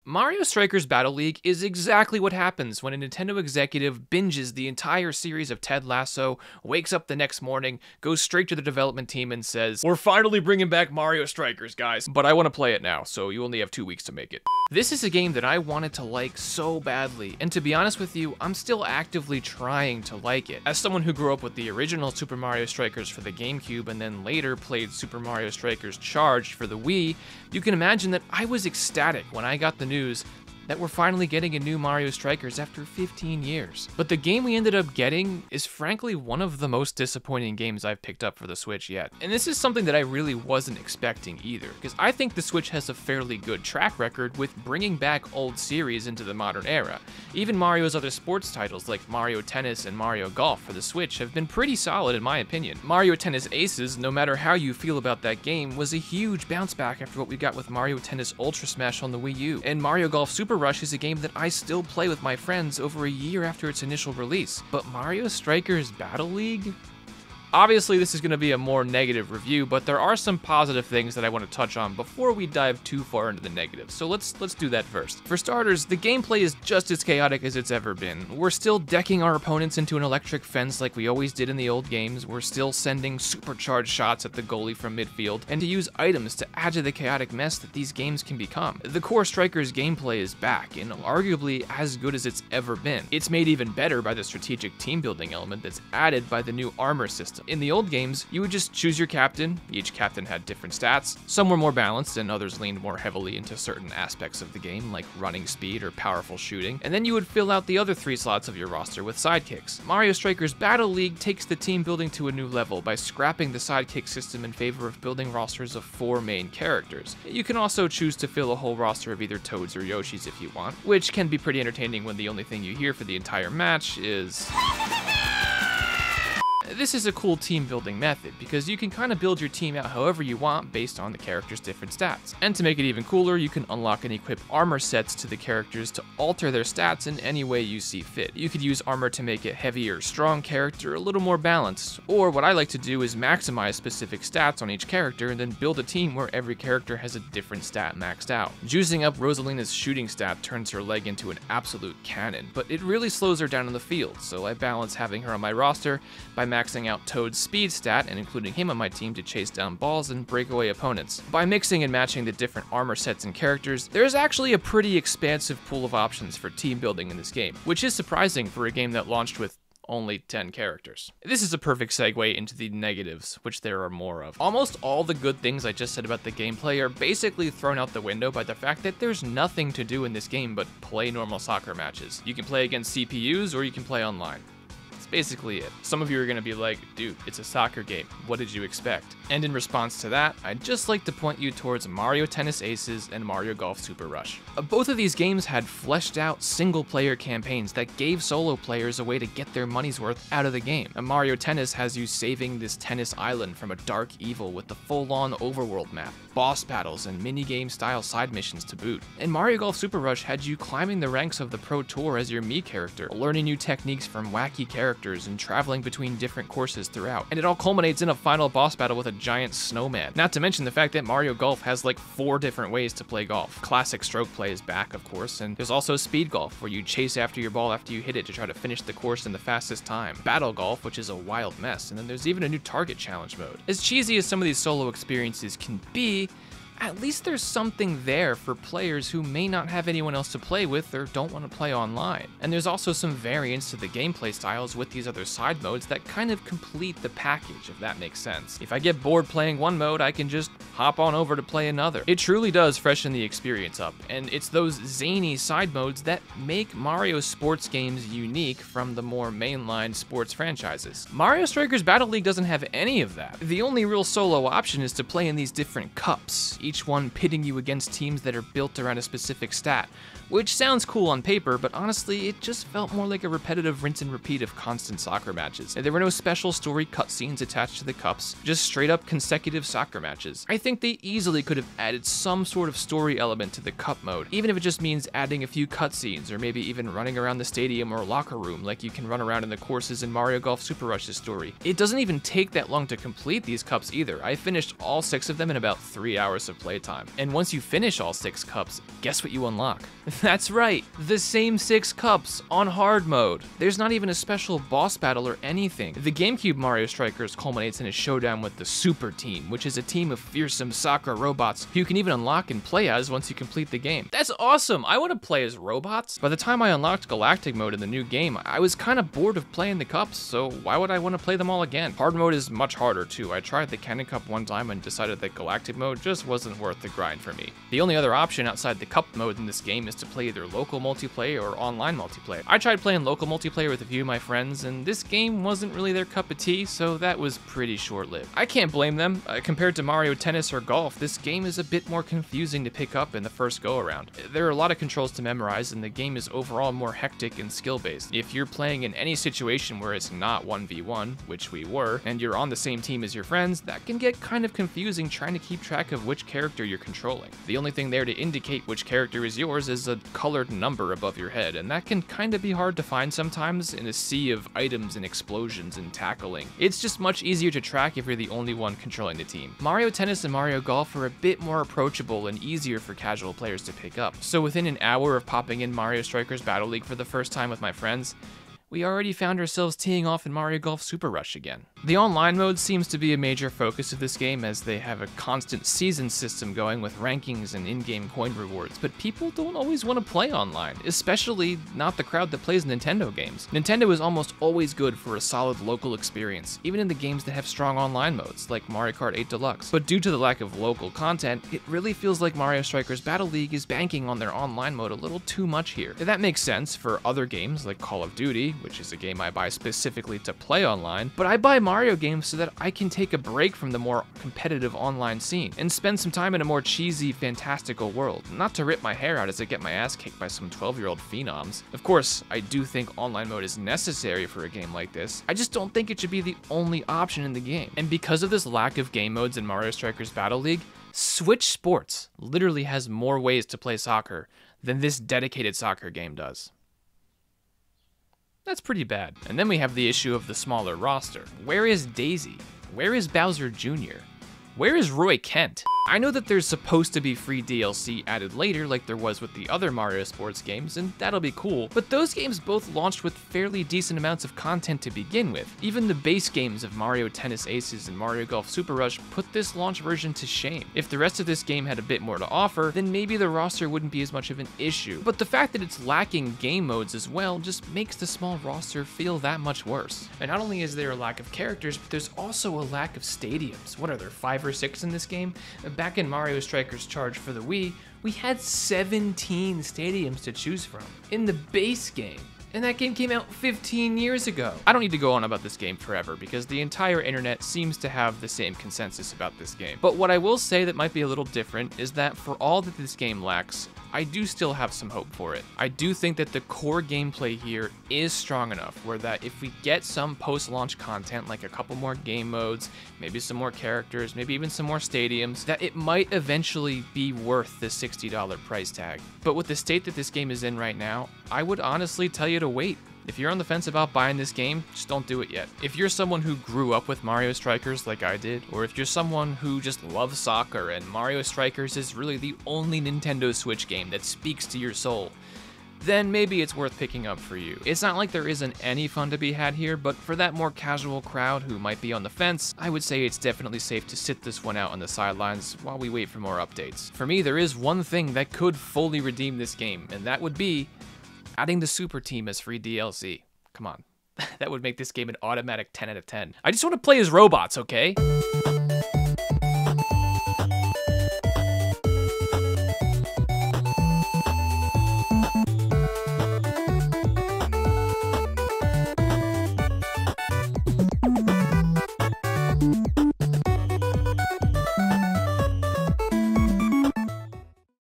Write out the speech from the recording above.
Mario Strikers Battle League is exactly what happens when a Nintendo executive binges the entire series of Ted Lasso, wakes up the next morning, goes straight to the development team and says, "We're finally bringing back Mario Strikers, guys, but I want to play it now, so you only have 2 weeks to make it." This is a game that I wanted to like so badly, and to be honest with you, I'm still actively trying to like it. As someone who grew up with the original Super Mario Strikers for the GameCube and then later played Super Mario Strikers Charged for the Wii, you can imagine that I was ecstatic when I got the news that we're finally getting a new Mario Strikers after 15 years. But the game we ended up getting is frankly one of the most disappointing games I've picked up for the Switch yet. And this is something that I really wasn't expecting either, because I think the Switch has a fairly good track record with bringing back old series into the modern era. Even Mario's other sports titles like Mario Tennis and Mario Golf for the Switch have been pretty solid in my opinion. Mario Tennis Aces, no matter how you feel about that game, was a huge bounce back after what we got with Mario Tennis Ultra Smash on the Wii U. And Mario Golf Super Rush is a game that I still play with my friends over a year after its initial release. But Mario Strikers Battle League? Obviously, this is going to be a more negative review, but there are some positive things that I want to touch on before we dive too far into the negatives, so let's do that first. For starters, the gameplay is just as chaotic as it's ever been. We're still decking our opponents into an electric fence like we always did in the old games, we're still sending supercharged shots at the goalie from midfield, and to use items to add to the chaotic mess that these games can become. The core Strikers gameplay is back, and arguably as good as it's ever been. It's made even better by the strategic team building element that's added by the new armor system. In the old games, you would just choose your captain. Each captain had different stats. Some were more balanced and others leaned more heavily into certain aspects of the game, like running speed or powerful shooting. And then you would fill out the other 3 slots of your roster with sidekicks. Mario Strikers Battle League takes the team building to a new level by scrapping the sidekick system in favor of building rosters of 4 main characters. You can also choose to fill a whole roster of either Toads or Yoshis if you want, which can be pretty entertaining when the only thing you hear for the entire match is... This is a cool team building method because you can kind of build your team out however you want based on the character's different stats. And to make it even cooler, you can unlock and equip armor sets to the characters to alter their stats in any way you see fit. You could use armor to make a heavier, strong character a little more balanced, or what I like to do is maximize specific stats on each character and then build a team where every character has a different stat maxed out. Juicing up Rosalina's shooting stat turns her leg into an absolute cannon, but it really slows her down in the field, so I balance having her on my roster by maxing out Toad's speed stat and including him on my team to chase down balls and break away opponents. By mixing and matching the different armor sets and characters, there's actually a pretty expansive pool of options for team building in this game, which is surprising for a game that launched with only 10 characters. This is a perfect segue into the negatives, which there are more of. Almost all the good things I just said about the gameplay are basically thrown out the window by the fact that there's nothing to do in this game but play normal soccer matches. You can play against CPUs or you can play online. Basically it. Some of you are going to be like, dude, it's a soccer game. What did you expect? And in response to that, I'd just like to point you towards Mario Tennis Aces and Mario Golf Super Rush. Both of these games had fleshed out single-player campaigns that gave solo players a way to get their money's worth out of the game. And Mario Tennis has you saving this tennis island from a dark evil with the full-on overworld map, boss battles, and minigame style side missions to boot. And Mario Golf Super Rush had you climbing the ranks of the Pro Tour as your Mii character, learning new techniques from wacky characters and traveling between different courses throughout. And it all culminates in a final boss battle with a giant snowman. Not to mention the fact that Mario Golf has like 4 different ways to play golf. Classic stroke play is back, of course, and there's also speed golf, where you chase after your ball after you hit it to try to finish the course in the fastest time. Battle golf, which is a wild mess, and then there's even a new target challenge mode. As cheesy as some of these solo experiences can be, at least there's something there for players who may not have anyone else to play with or don't want to play online. And there's also some variance to the gameplay styles with these other side modes that kind of complete the package, if that makes sense. If I get bored playing one mode, I can just hop on over to play another. It truly does freshen the experience up, and it's those zany side modes that make Mario sports games unique from the more mainline sports franchises. Mario Strikers Battle League doesn't have any of that. The only real solo option is to play in these different cups, each one pitting you against teams that are built around a specific stat, which sounds cool on paper, but honestly, it just felt more like a repetitive rinse and repeat of constant soccer matches. There were no special story cutscenes attached to the cups, just straight up consecutive soccer matches. I think they easily could have added some sort of story element to the cup mode, even if it just means adding a few cutscenes, or maybe even running around the stadium or locker room like you can run around in the courses in Mario Golf Super Rush's story. It doesn't even take that long to complete these cups either. I finished all 6 of them in about 3 hours of of playtime. And once you finish all 6 cups, guess what you unlock? That's right, the same 6 cups on hard mode. There's not even a special boss battle or anything. The GameCube Mario Strikers culminates in a showdown with the Super Team, which is a team of fearsome soccer robots who you can even unlock and play as once you complete the game. That's awesome! I want to play as robots. By the time I unlocked Galactic mode in the new game, I was kind of bored of playing the cups, so why would I want to play them all again? Hard mode is much harder too. I tried the Cannon Cup one time and decided that Galactic mode just wasn't worth the grind for me. The only other option outside the cup mode in this game is to play either local multiplayer or online multiplayer. I tried playing local multiplayer with a few of my friends, and this game wasn't really their cup of tea, so that was pretty short-lived. I can't blame them. Compared to Mario Tennis or Golf, this game is a bit more confusing to pick up in the first go-around. There are a lot of controls to memorize, and the game is overall more hectic and skill-based. If you're playing in any situation where it's not 1v1, which we were, and you're on the same team as your friends, that can get kind of confusing trying to keep track of which character you're controlling. The only thing there to indicate which character is yours is a colored number above your head, and that can kind of be hard to find sometimes in a sea of items and explosions and tackling. It's just much easier to track if you're the only one controlling the team. Mario Tennis and Mario Golf are a bit more approachable and easier for casual players to pick up. So within an hour of popping in Mario Strikers Battle League for the first time with my friends, we already found ourselves teeing off in Mario Golf Super Rush again. The online mode seems to be a major focus of this game, as they have a constant season system going with rankings and in-game coin rewards, but people don't always want to play online, especially not the crowd that plays Nintendo games. Nintendo is almost always good for a solid local experience, even in the games that have strong online modes, like Mario Kart 8 Deluxe. But due to the lack of local content, it really feels like Mario Strikers Battle League is banking on their online mode a little too much here. That makes sense for other games like Call of Duty, which is a game I buy specifically to play online, but I buy Mario games so that I can take a break from the more competitive online scene and spend some time in a more cheesy, fantastical world, not to rip my hair out as I get my ass kicked by some 12-year-old phenoms. Of course, I do think online mode is necessary for a game like this. I just don't think it should be the only option in the game. And because of this lack of game modes in Mario Strikers Battle League, Switch Sports literally has more ways to play soccer than this dedicated soccer game does. That's pretty bad. And then we have the issue of the smaller roster. Where is Daisy? Where is Bowser Jr.? Where is Roy Kent? I know that there's supposed to be free DLC added later like there was with the other Mario Sports games, and that'll be cool, but those games both launched with fairly decent amounts of content to begin with. Even the base games of Mario Tennis Aces and Mario Golf Super Rush put this launch version to shame. If the rest of this game had a bit more to offer, then maybe the roster wouldn't be as much of an issue. But the fact that it's lacking game modes as well just makes the small roster feel that much worse. And not only is there a lack of characters, but there's also a lack of stadiums. What are there, 5 or 6 in this game? Back in Mario Strikers Charge for the Wii, we had 17 stadiums to choose from in the base game. And that game came out 15 years ago. I don't need to go on about this game forever because the entire internet seems to have the same consensus about this game. But what I will say that might be a little different is that for all that this game lacks, I do still have some hope for it. I do think that the core gameplay here is strong enough where that if we get some post-launch content like a couple more game modes, maybe some more characters, maybe even some more stadiums, that it might eventually be worth the $60 price tag. But with the state that this game is in right now, I would honestly tell you to wait. If you're on the fence about buying this game, just don't do it yet. If you're someone who grew up with Mario Strikers like I did, or if you're someone who just loves soccer and Mario Strikers is really the only Nintendo Switch game that speaks to your soul, then maybe it's worth picking up for you. It's not like there isn't any fun to be had here, but for that more casual crowd who might be on the fence, I would say it's definitely safe to sit this one out on the sidelines while we wait for more updates. For me, there is one thing that could fully redeem this game, and that would be adding the Super Team as free DLC. Come on. That would make this game an automatic 10 out of 10. I just want to play as robots, okay?